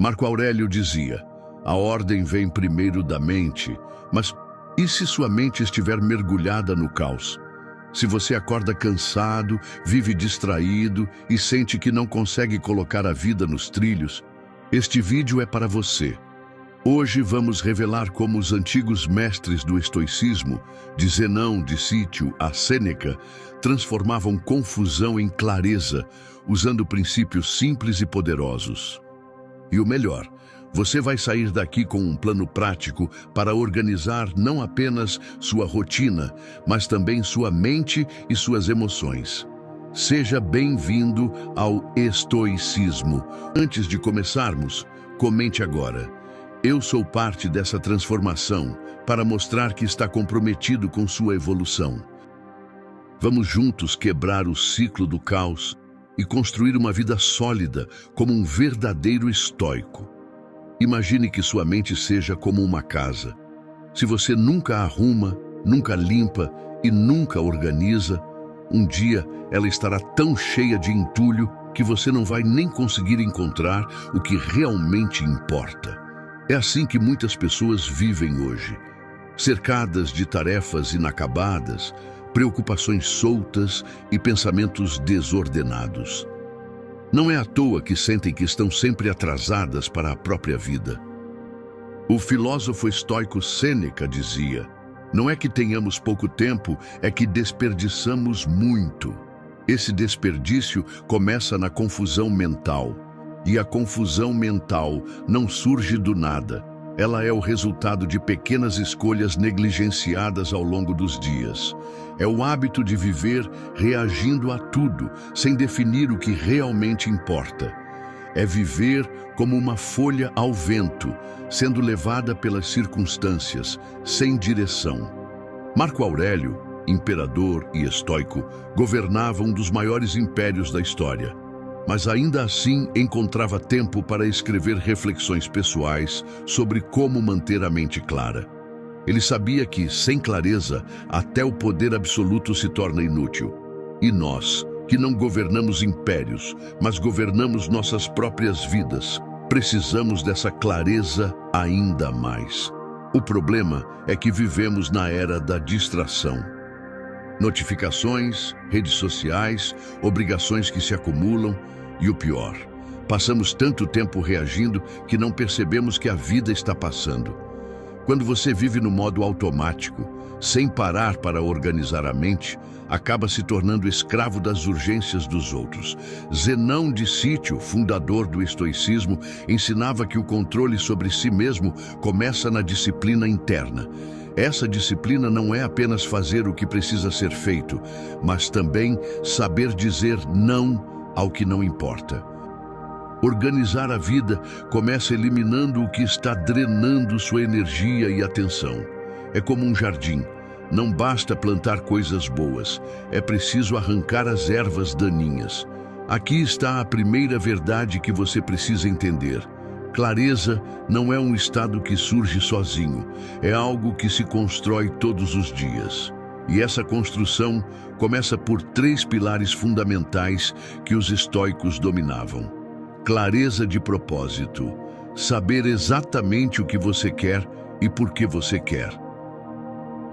Marco Aurélio dizia: a ordem vem primeiro da mente, mas e se sua mente estiver mergulhada no caos? Se você acorda cansado, vive distraído e sente que não consegue colocar a vida nos trilhos, este vídeo é para você. Hoje vamos revelar como os antigos mestres do estoicismo, de Zenão de Cítio a Sêneca, transformavam confusão em clareza, usando princípios simples e poderosos. E o melhor, você vai sair daqui com um plano prático para organizar não apenas sua rotina, mas também sua mente e suas emoções. Seja bem-vindo ao estoicismo. Antes de começarmos, comente agora: eu sou parte dessa transformação, para mostrar que está comprometido com sua evolução. Vamos juntos quebrar o ciclo do caos e construir uma vida sólida como um verdadeiro estoico. Imagine que sua mente seja como uma casa. Se você nunca arruma, nunca limpa e nunca organiza, um dia ela estará tão cheia de entulho que você não vai nem conseguir encontrar o que realmente importa. É assim que muitas pessoas vivem hoje, cercadas de tarefas inacabadas, preocupações soltas e pensamentos desordenados. Não é à toa que sentem que estão sempre atrasadas para a própria vida. O filósofo estoico Sêneca dizia: não é que tenhamos pouco tempo, é que desperdiçamos muito. Esse desperdício começa na confusão mental. E a confusão mental não surge do nada. Ela é o resultado de pequenas escolhas negligenciadas ao longo dos dias. É o hábito de viver reagindo a tudo, sem definir o que realmente importa. É viver como uma folha ao vento, sendo levada pelas circunstâncias, sem direção. Marco Aurélio, imperador e estoico, governava um dos maiores impérios da história. Mas ainda assim encontrava tempo para escrever reflexões pessoais sobre como manter a mente clara. Ele sabia que, sem clareza, até o poder absoluto se torna inútil. E nós, que não governamos impérios, mas governamos nossas próprias vidas, precisamos dessa clareza ainda mais. O problema é que vivemos na era da distração. Notificações, redes sociais, obrigações que se acumulam e o pior, passamos tanto tempo reagindo que não percebemos que a vida está passando. Quando você vive no modo automático, sem parar para organizar a mente, acaba se tornando escravo das urgências dos outros. Zenão de Cítio, fundador do estoicismo, ensinava que o controle sobre si mesmo começa na disciplina interna. Essa disciplina não é apenas fazer o que precisa ser feito, mas também saber dizer não ao que não importa. Organizar a vida começa eliminando o que está drenando sua energia e atenção. É como um jardim. Não basta plantar coisas boas, é preciso arrancar as ervas daninhas. Aqui está a primeira verdade que você precisa entender. Clareza não é um estado que surge sozinho, é algo que se constrói todos os dias. E essa construção começa por 3 pilares fundamentais que os estoicos dominavam. Clareza de propósito, saber exatamente o que você quer e por que você quer.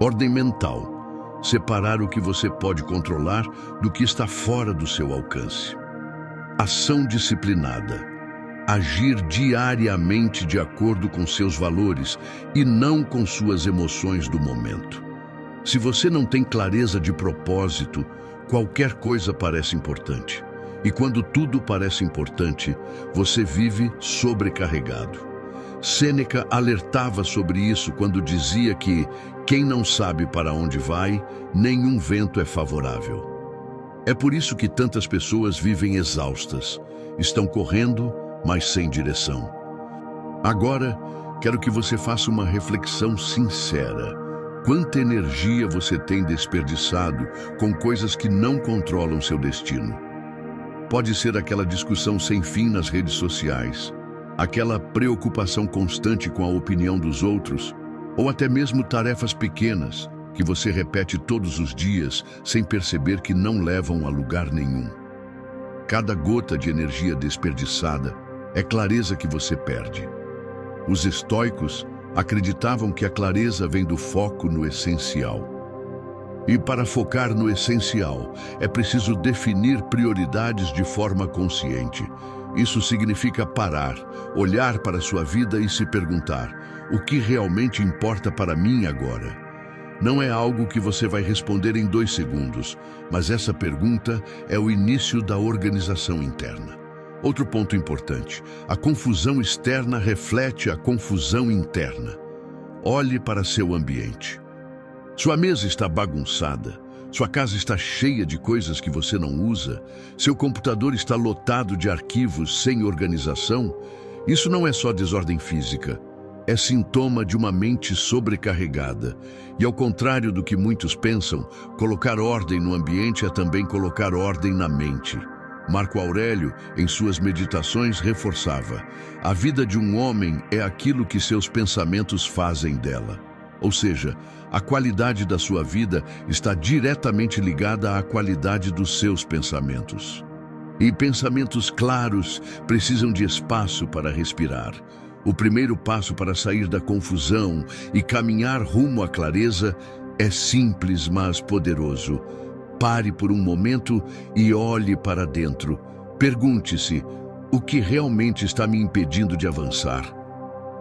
Ordem mental, separar o que você pode controlar do que está fora do seu alcance. Ação disciplinada, agir diariamente de acordo com seus valores e não com suas emoções do momento. Se você não tem clareza de propósito, qualquer coisa parece importante. E quando tudo parece importante, você vive sobrecarregado. Sêneca alertava sobre isso quando dizia que quem não sabe para onde vai, nenhum vento é favorável. É por isso que tantas pessoas vivem exaustas, estão correndo, mas sem direção. Agora, quero que você faça uma reflexão sincera. Quanta energia você tem desperdiçado com coisas que não controlam seu destino? Pode ser aquela discussão sem fim nas redes sociais, aquela preocupação constante com a opinião dos outros, ou até mesmo tarefas pequenas que você repete todos os dias sem perceber que não levam a lugar nenhum. Cada gota de energia desperdiçada é clareza que você perde. Os estoicos acreditavam que a clareza vem do foco no essencial. E para focar no essencial, é preciso definir prioridades de forma consciente. Isso significa parar, olhar para a sua vida e se perguntar: o que realmente importa para mim agora? Não é algo que você vai responder em 2 segundos, mas essa pergunta é o início da organização interna. Outro ponto importante: a confusão externa reflete a confusão interna. Olhe para seu ambiente. Sua mesa está bagunçada, sua casa está cheia de coisas que você não usa, seu computador está lotado de arquivos sem organização. Isso não é só desordem física, é sintoma de uma mente sobrecarregada. E ao contrário do que muitos pensam, colocar ordem no ambiente é também colocar ordem na mente. Marco Aurélio, em suas meditações, reforçava: a vida de um homem é aquilo que seus pensamentos fazem dela. Ou seja, a qualidade da sua vida está diretamente ligada à qualidade dos seus pensamentos. E pensamentos claros precisam de espaço para respirar. O primeiro passo para sair da confusão e caminhar rumo à clareza é simples, mas poderoso. Pare por um momento e olhe para dentro. Pergunte-se: o que realmente está me impedindo de avançar?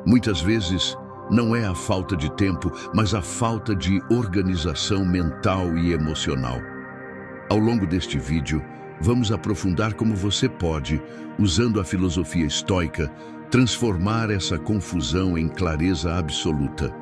Muitas vezes, não é a falta de tempo, mas a falta de organização mental e emocional. Ao longo deste vídeo, vamos aprofundar como você pode, usando a filosofia estoica, transformar essa confusão em clareza absoluta.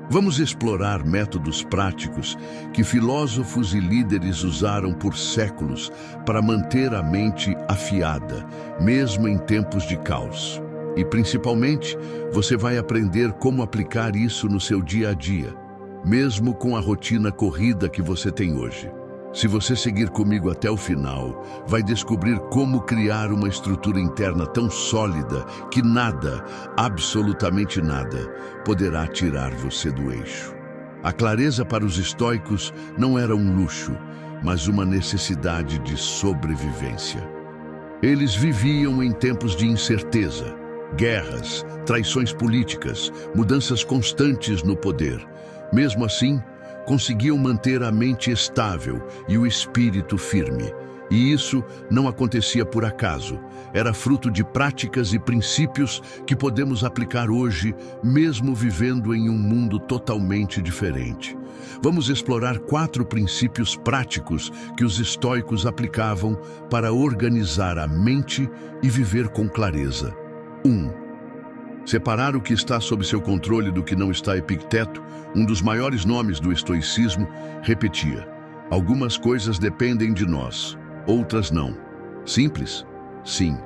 Vamos explorar métodos práticos que filósofos e líderes usaram por séculos para manter a mente afiada, mesmo em tempos de caos. E, principalmente, você vai aprender como aplicar isso no seu dia a dia, mesmo com a rotina corrida que você tem hoje. Se você seguir comigo até o final, vai descobrir como criar uma estrutura interna tão sólida que nada, absolutamente nada, poderá tirar você do eixo. A clareza para os estoicos não era um luxo, mas uma necessidade de sobrevivência. Eles viviam em tempos de incerteza, guerras, traições políticas, mudanças constantes no poder. Mesmo assim, conseguiam manter a mente estável e o espírito firme. E isso não acontecia por acaso. Era fruto de práticas e princípios que podemos aplicar hoje, mesmo vivendo em um mundo totalmente diferente. Vamos explorar 4 princípios práticos que os estoicos aplicavam para organizar a mente e viver com clareza. 1. Separar o que está sob seu controle do que não está. Epicteto, um dos maiores nomes do estoicismo, repetia: algumas coisas dependem de nós, outras não. Simples? Sim,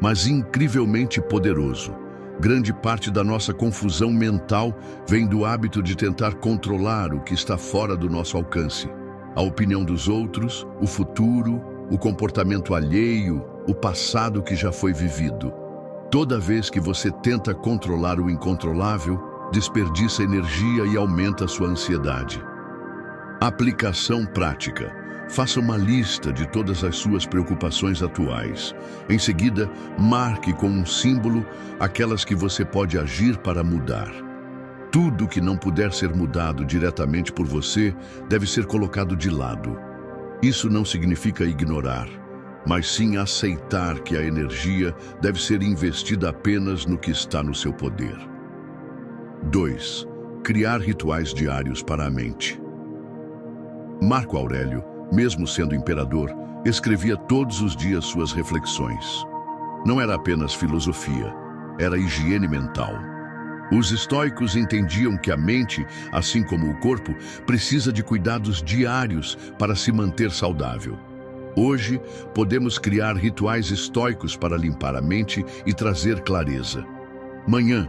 mas incrivelmente poderoso. Grande parte da nossa confusão mental vem do hábito de tentar controlar o que está fora do nosso alcance. A opinião dos outros, o futuro, o comportamento alheio, o passado que já foi vivido. Toda vez que você tenta controlar o incontrolável, desperdiça energia e aumenta sua ansiedade. Aplicação prática. Faça uma lista de todas as suas preocupações atuais. Em seguida, marque com um símbolo aquelas que você pode agir para mudar. Tudo que não puder ser mudado diretamente por você deve ser colocado de lado. Isso não significa ignorar, mas sim aceitar que a energia deve ser investida apenas no que está no seu poder. 2. Criar rituais diários para a mente. Marco Aurélio, mesmo sendo imperador, escrevia todos os dias suas reflexões. Não era apenas filosofia, era higiene mental. Os estoicos entendiam que a mente, assim como o corpo, precisa de cuidados diários para se manter saudável. Hoje, podemos criar rituais estoicos para limpar a mente e trazer clareza. Manhã,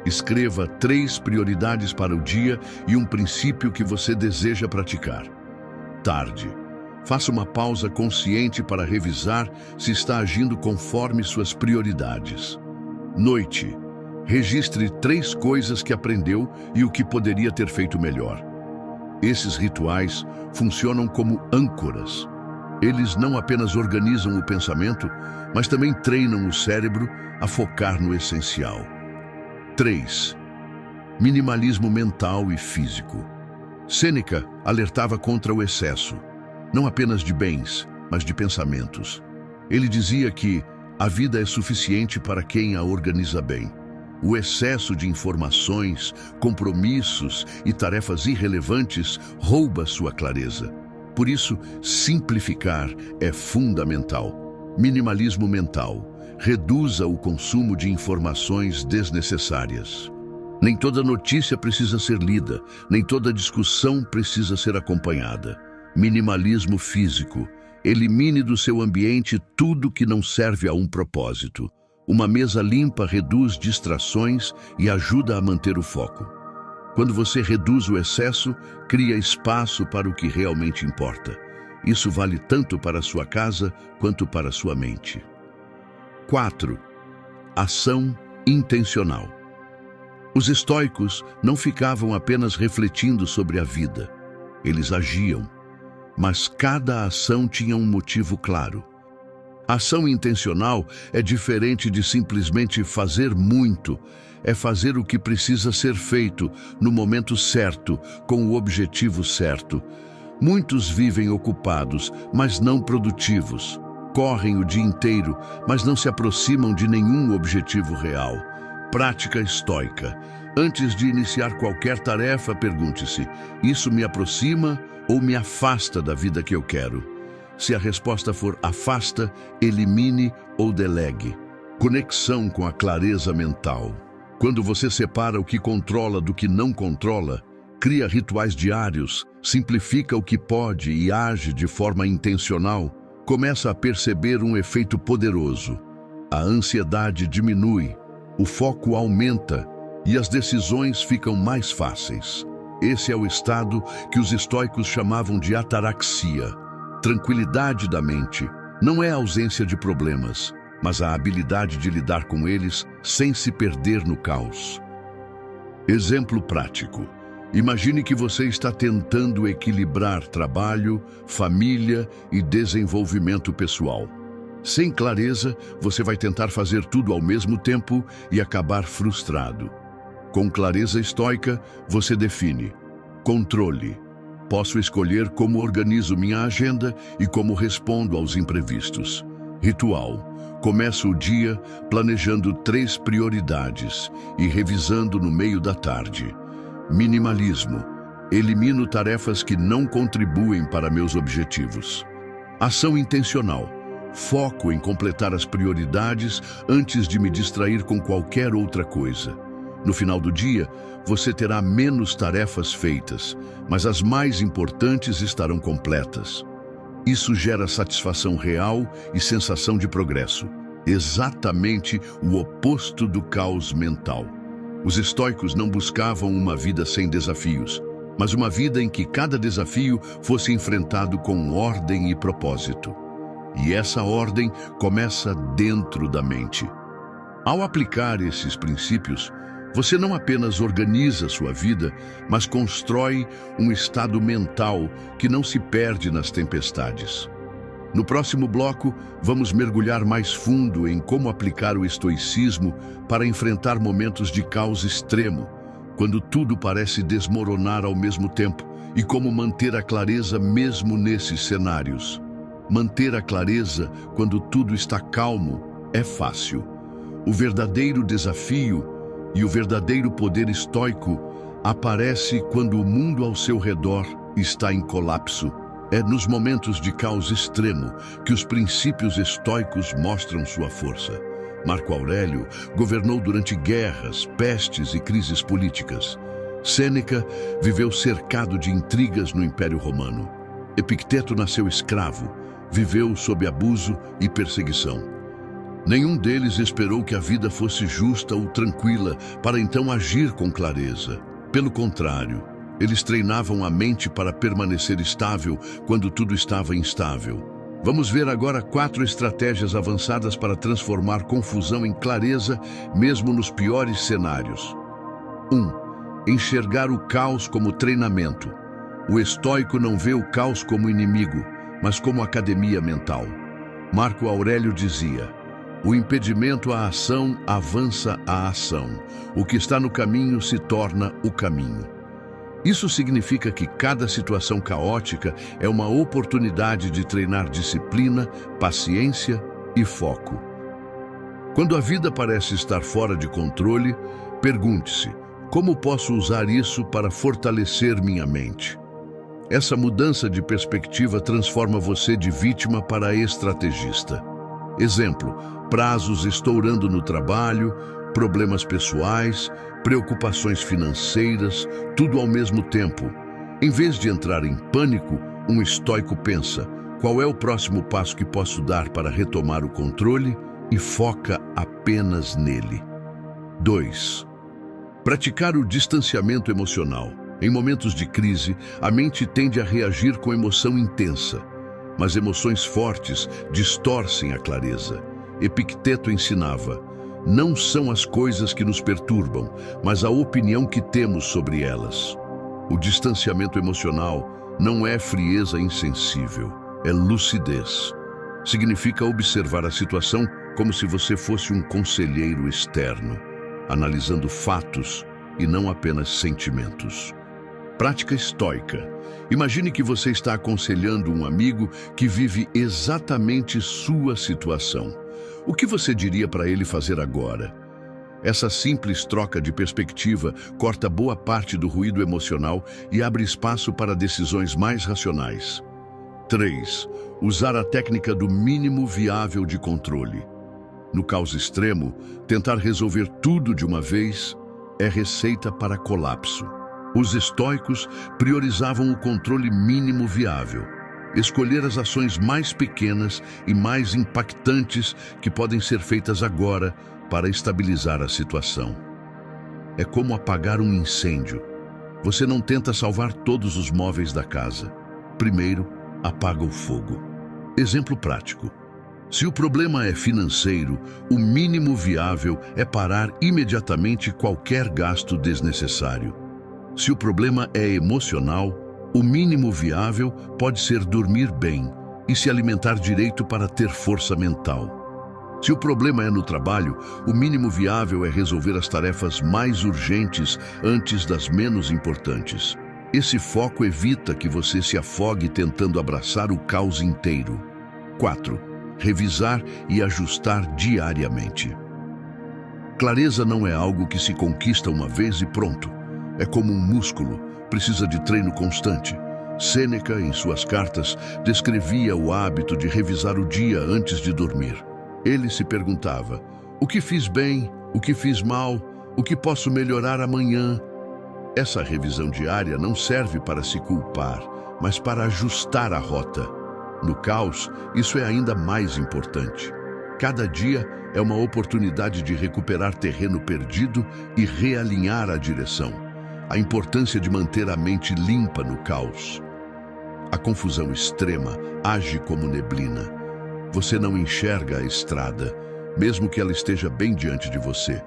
escreva 3 prioridades para o dia e um princípio que você deseja praticar. Tarde, faça uma pausa consciente para revisar se está agindo conforme suas prioridades. Noite, registre 3 coisas que aprendeu e o que poderia ter feito melhor. Esses rituais funcionam como âncoras. Eles não apenas organizam o pensamento, mas também treinam o cérebro a focar no essencial. 3. Minimalismo mental e físico. Sêneca alertava contra o excesso, não apenas de bens, mas de pensamentos. Ele dizia que a vida é suficiente para quem a organiza bem. O excesso de informações, compromissos e tarefas irrelevantes rouba sua clareza. Por isso, simplificar é fundamental. Minimalismo mental. Reduza o consumo de informações desnecessárias. Nem toda notícia precisa ser lida, nem toda discussão precisa ser acompanhada. Minimalismo físico. Elimine do seu ambiente tudo que não serve a um propósito. Uma mesa limpa reduz distrações e ajuda a manter o foco. Quando você reduz o excesso, cria espaço para o que realmente importa. Isso vale tanto para a sua casa quanto para a sua mente. 4. Ação intencional. Os estoicos não ficavam apenas refletindo sobre a vida. Eles agiam, mas cada ação tinha um motivo claro. A ação intencional é diferente de simplesmente fazer muito. É fazer o que precisa ser feito no momento certo, com o objetivo certo. Muitos vivem ocupados, mas não produtivos. Correm o dia inteiro, mas não se aproximam de nenhum objetivo real. Prática estoica. Antes de iniciar qualquer tarefa, pergunte-se: isso me aproxima ou me afasta da vida que eu quero? Se a resposta for afasta, elimine ou delegue. Conexão com a clareza mental. Quando você separa o que controla do que não controla, cria rituais diários, simplifica o que pode e age de forma intencional, começa a perceber um efeito poderoso. A ansiedade diminui, o foco aumenta e as decisões ficam mais fáceis. Esse é o estado que os estoicos chamavam de ataraxia, tranquilidade da mente. Não é a ausência de problemas, mas a habilidade de lidar com eles sem se perder no caos. Exemplo prático. Imagine que você está tentando equilibrar trabalho, família e desenvolvimento pessoal. Sem clareza, você vai tentar fazer tudo ao mesmo tempo e acabar frustrado. Com clareza estoica, você define: controle. Posso escolher como organizo minha agenda e como respondo aos imprevistos. Ritual. Começo o dia planejando 3 prioridades e revisando no meio da tarde. Minimalismo. Elimino tarefas que não contribuem para meus objetivos. Ação intencional. Foco em completar as prioridades antes de me distrair com qualquer outra coisa. No final do dia, você terá menos tarefas feitas, mas as mais importantes estarão completas. Isso gera satisfação real e sensação de progresso. Exatamente o oposto do caos mental. Os estoicos não buscavam uma vida sem desafios, mas uma vida em que cada desafio fosse enfrentado com ordem e propósito. E essa ordem começa dentro da mente. Ao aplicar esses princípios, você não apenas organiza sua vida, mas constrói um estado mental que não se perde nas tempestades. No próximo bloco, vamos mergulhar mais fundo em como aplicar o estoicismo para enfrentar momentos de caos extremo, quando tudo parece desmoronar ao mesmo tempo, e como manter a clareza mesmo nesses cenários. Manter a clareza quando tudo está calmo é fácil. O verdadeiro desafio e o verdadeiro poder estoico aparece quando o mundo ao seu redor está em colapso. É nos momentos de caos extremo que os princípios estoicos mostram sua força. Marco Aurélio governou durante guerras, pestes e crises políticas. Sêneca viveu cercado de intrigas no Império Romano. Epicteto nasceu escravo, viveu sob abuso e perseguição. Nenhum deles esperou que a vida fosse justa ou tranquila para então agir com clareza. Pelo contrário, eles treinavam a mente para permanecer estável quando tudo estava instável. Vamos ver agora 4 estratégias avançadas para transformar confusão em clareza, mesmo nos piores cenários. 1. Enxergar o caos como treinamento. O estoico não vê o caos como inimigo, mas como academia mental. Marco Aurélio dizia: o impedimento à ação avança a ação. O que está no caminho se torna o caminho. Isso significa que cada situação caótica é uma oportunidade de treinar disciplina, paciência e foco. Quando a vida parece estar fora de controle, pergunte-se: como posso usar isso para fortalecer minha mente? Essa mudança de perspectiva transforma você de vítima para estrategista. Exemplo: prazos estourando no trabalho, problemas pessoais, preocupações financeiras, tudo ao mesmo tempo. Em vez de entrar em pânico, um estoico pensa: qual é o próximo passo que posso dar para retomar o controle? E foca apenas nele. 2. Praticar o distanciamento emocional. Em momentos de crise, a mente tende a reagir com emoção intensa, mas emoções fortes distorcem a clareza. Epicteto ensinava: não são as coisas que nos perturbam, mas a opinião que temos sobre elas. O distanciamento emocional não é frieza insensível, é lucidez. Significa observar a situação como se você fosse um conselheiro externo, analisando fatos e não apenas sentimentos. Prática estoica. Imagine que você está aconselhando um amigo que vive exatamente sua situação. O que você diria para ele fazer agora? Essa simples troca de perspectiva corta boa parte do ruído emocional e abre espaço para decisões mais racionais. 3. Usar a técnica do mínimo viável de controle. No caos extremo, tentar resolver tudo de uma vez é receita para colapso. Os estoicos priorizavam o controle mínimo viável, escolher as ações mais pequenas e mais impactantes que podem ser feitas agora para estabilizar a situação. É como apagar um incêndio. Você não tenta salvar todos os móveis da casa. Primeiro, apaga o fogo. Exemplo prático. Se o problema é financeiro, o mínimo viável é parar imediatamente qualquer gasto desnecessário. Se o problema é emocional, o mínimo viável pode ser dormir bem e se alimentar direito para ter força mental. Se o problema é no trabalho, o mínimo viável é resolver as tarefas mais urgentes antes das menos importantes. Esse foco evita que você se afogue tentando abraçar o caos inteiro. 4. Revisar e ajustar diariamente. Clareza não é algo que se conquista uma vez e pronto. É como um músculo, precisa de treino constante. Sêneca, em suas cartas, descrevia o hábito de revisar o dia antes de dormir. Ele se perguntava: o que fiz bem? O que fiz mal? O que posso melhorar amanhã? Essa revisão diária não serve para se culpar, mas para ajustar a rota. No caos, isso é ainda mais importante. Cada dia é uma oportunidade de recuperar terreno perdido e realinhar a direção. A importância de manter a mente limpa no caos. A confusão extrema age como neblina. Você não enxerga a estrada, mesmo que ela esteja bem diante de você.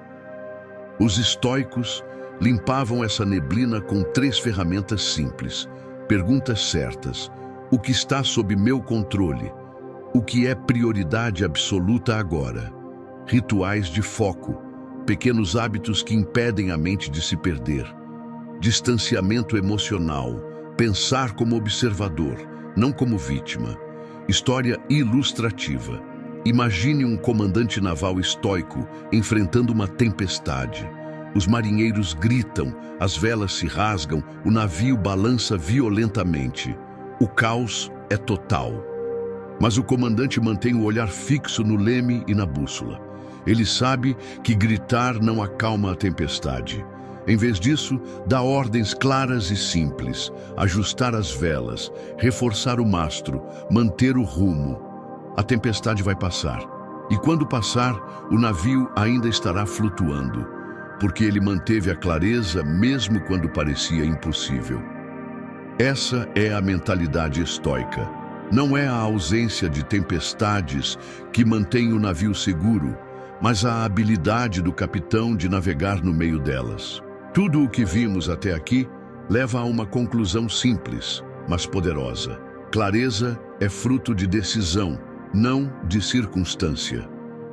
Os estoicos limpavam essa neblina com 3 ferramentas simples, perguntas certas: o que está sob meu controle? O que é prioridade absoluta agora? Rituais de foco, pequenos hábitos que impedem a mente de se perder. Distanciamento emocional, pensar como observador, não como vítima. História ilustrativa. Imagine um comandante naval estoico enfrentando uma tempestade. Os marinheiros gritam, as velas se rasgam, o navio balança violentamente. O caos é total. Mas o comandante mantém o olhar fixo no leme e na bússola. Ele sabe que gritar não acalma a tempestade. Em vez disso, dá ordens claras e simples: ajustar as velas, reforçar o mastro, manter o rumo. A tempestade vai passar. E quando passar, o navio ainda estará flutuando, porque ele manteve a clareza mesmo quando parecia impossível. Essa é a mentalidade estoica. Não é a ausência de tempestades que mantém o navio seguro, mas a habilidade do capitão de navegar no meio delas. Tudo o que vimos até aqui leva a uma conclusão simples, mas poderosa. Clareza é fruto de decisão, não de circunstância.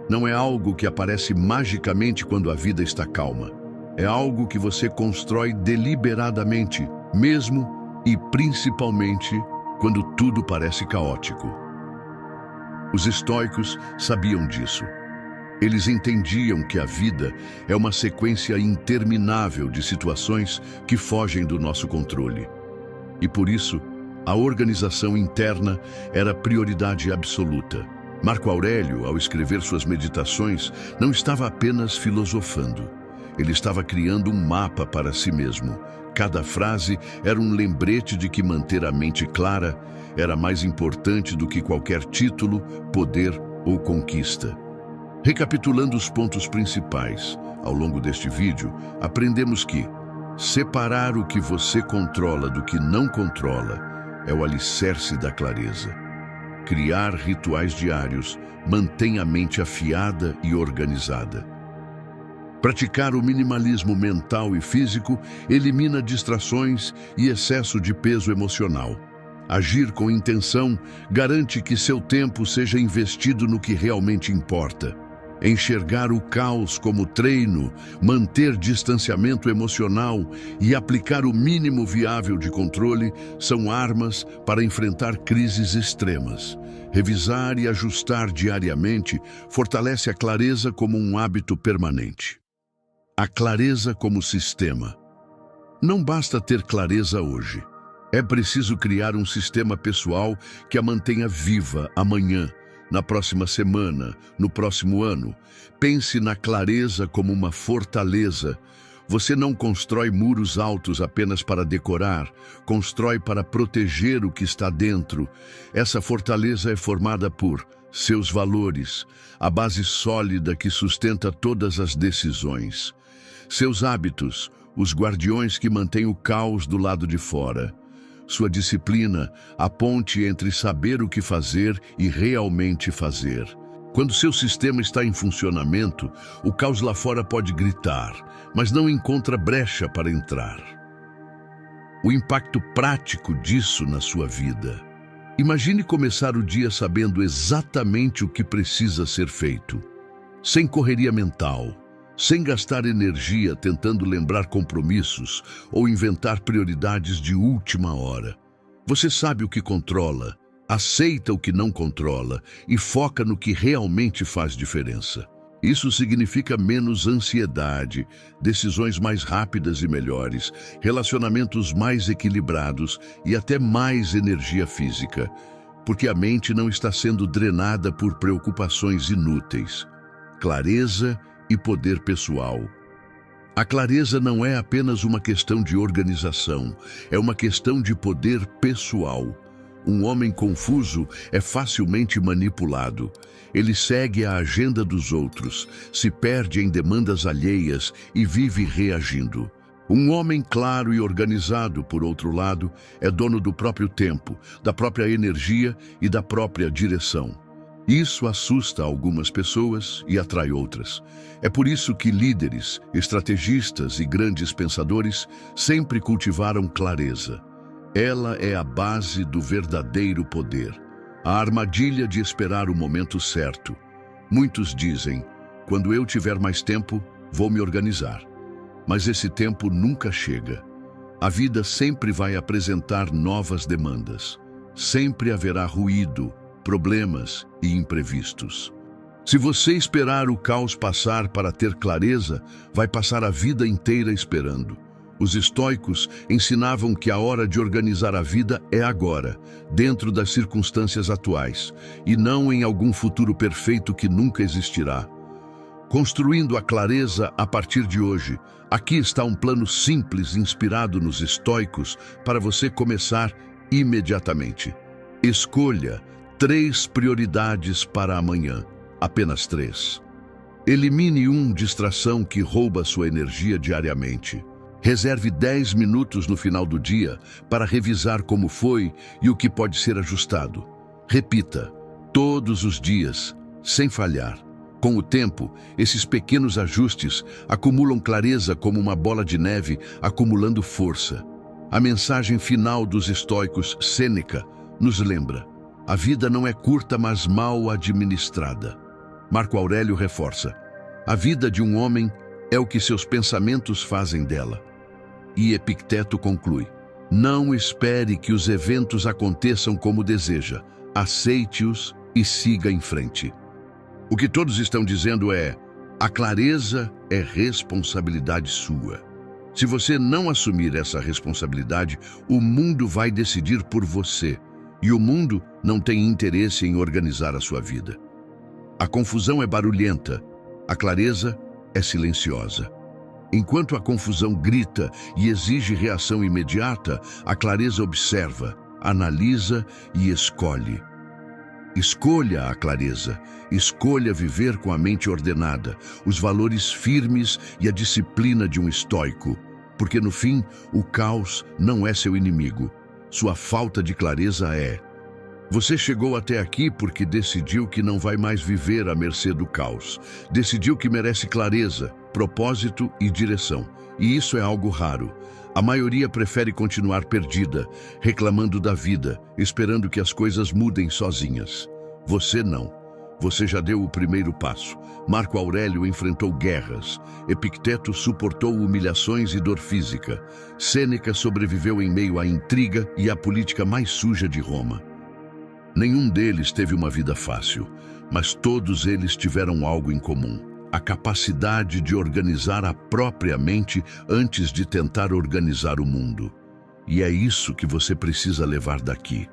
Não é algo que aparece magicamente quando a vida está calma. É algo que você constrói deliberadamente, mesmo e principalmente quando tudo parece caótico. Os estoicos sabiam disso. Eles entendiam que a vida é uma sequência interminável de situações que fogem do nosso controle. E por isso, a organização interna era prioridade absoluta. Marco Aurélio, ao escrever suas meditações, não estava apenas filosofando. Ele estava criando um mapa para si mesmo. Cada frase era um lembrete de que manter a mente clara era mais importante do que qualquer título, poder ou conquista. Recapitulando os pontos principais, ao longo deste vídeo, aprendemos que separar o que você controla do que não controla é o alicerce da clareza. Criar rituais diários mantém a mente afiada e organizada. Praticar o minimalismo mental e físico elimina distrações e excesso de peso emocional. Agir com intenção garante que seu tempo seja investido no que realmente importa. Enxergar o caos como treino, manter distanciamento emocional e aplicar o mínimo viável de controle são armas para enfrentar crises extremas. Revisar e ajustar diariamente fortalece a clareza como um hábito permanente. A clareza como sistema. Não basta ter clareza hoje. É preciso criar um sistema pessoal que a mantenha viva amanhã, na próxima semana, no próximo ano. Pense na clareza como uma fortaleza. Você não constrói muros altos apenas para decorar, constrói para proteger o que está dentro. Essa fortaleza é formada por seus valores, a base sólida que sustenta todas as decisões. Seus hábitos, os guardiões que mantêm o caos do lado de fora. Sua disciplina, a ponte entre saber o que fazer e realmente fazer. Quando seu sistema está em funcionamento, o caos lá fora pode gritar, mas não encontra brecha para entrar. O impacto prático disso na sua vida. Imagine começar o dia sabendo exatamente o que precisa ser feito, sem correria mental, sem gastar energia tentando lembrar compromissos ou inventar prioridades de última hora. Você sabe o que controla, aceita o que não controla e foca no que realmente faz diferença. Isso significa menos ansiedade, decisões mais rápidas e melhores, relacionamentos mais equilibrados e até mais energia física, porque a mente não está sendo drenada por preocupações inúteis. Clareza e poder pessoal. A clareza não é apenas uma questão de organização, é uma questão de poder pessoal. Um homem confuso é facilmente manipulado. Ele segue a agenda dos outros, se perde em demandas alheias e vive reagindo. Um homem claro e organizado, por outro lado, é dono do próprio tempo, da própria energia e da própria direção. Isso assusta algumas pessoas e atrai outras. É por isso que líderes, estrategistas e grandes pensadores sempre cultivaram clareza. Ela é a base do verdadeiro poder. A armadilha de esperar o momento certo. Muitos dizem, quando eu tiver mais tempo, vou me organizar. Mas esse tempo nunca chega. A vida sempre vai apresentar novas demandas. Sempre haverá ruído, problemas e imprevistos. Se você esperar o caos passar para ter clareza, vai passar a vida inteira esperando. Os estoicos ensinavam que a hora de organizar a vida é agora, dentro das circunstâncias atuais, e não em algum futuro perfeito que nunca existirá. Construindo a clareza a partir de hoje, aqui está um plano simples inspirado nos estoicos para você começar imediatamente. Escolha 3 prioridades para amanhã, apenas 3. Elimine uma distração que rouba sua energia diariamente. Reserve 10 minutos no final do dia para revisar como foi e o que pode ser ajustado. Repita, todos os dias, sem falhar. Com o tempo, esses pequenos ajustes acumulam clareza como uma bola de neve, acumulando força. A mensagem final dos estoicos, Sêneca, nos lembra: A vida não é curta, mas mal administrada. Marco Aurélio reforça: a vida de um homem é o que seus pensamentos fazem dela. E Epicteto conclui: não espere que os eventos aconteçam como deseja. Aceite-os e siga em frente. O que todos estão dizendo é: a clareza é responsabilidade sua. Se você não assumir essa responsabilidade, o mundo vai decidir por você. E o mundo não tem interesse em organizar a sua vida. A confusão é barulhenta, a clareza é silenciosa. Enquanto a confusão grita e exige reação imediata, a clareza observa, analisa e escolhe. Escolha a clareza, escolha viver com a mente ordenada, os valores firmes e a disciplina de um estoico, porque no fim, o caos não é seu inimigo. Sua falta de clareza é. Você chegou até aqui porque decidiu que não vai mais viver à mercê do caos. Decidiu que merece clareza, propósito e direção. E isso é algo raro. A maioria prefere continuar perdida, reclamando da vida, esperando que as coisas mudem sozinhas. Você não. Você já deu o primeiro passo. Marco Aurélio enfrentou guerras. Epicteto suportou humilhações e dor física. Sêneca sobreviveu em meio à intriga e à política mais suja de Roma. Nenhum deles teve uma vida fácil, mas todos eles tiveram algo em comum: a capacidade de organizar a própria mente antes de tentar organizar o mundo. E é isso que você precisa levar daqui.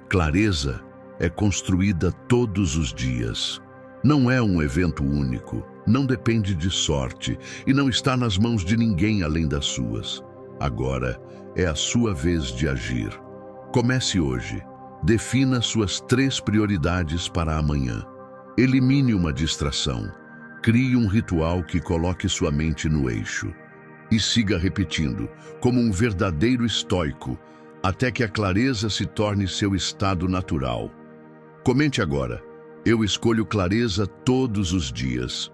Clareza é construída todos os dias. Não é um evento único, não depende de sorte e não está nas mãos de ninguém além das suas. Agora é a sua vez de agir. Comece hoje. Defina suas 3 prioridades para amanhã. Elimine uma distração. Crie um ritual que coloque sua mente no eixo. E siga repetindo, como um verdadeiro estoico, até que a clareza se torne seu estado natural. Comente agora: eu escolho clareza todos os dias.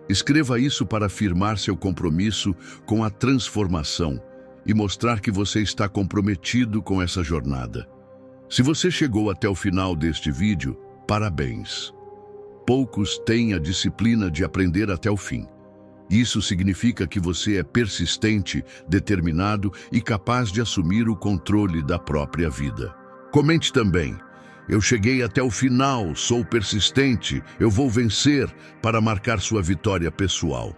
Escreva isso para afirmar seu compromisso com a transformação e mostrar que você está comprometido com essa jornada. Se você chegou até o final deste vídeo, parabéns. Poucos têm a disciplina de aprender até o fim. Isso significa que você é persistente, determinado e capaz de assumir o controle da própria vida. Comente também: eu cheguei até o final, sou persistente, eu vou vencer, para marcar sua vitória pessoal.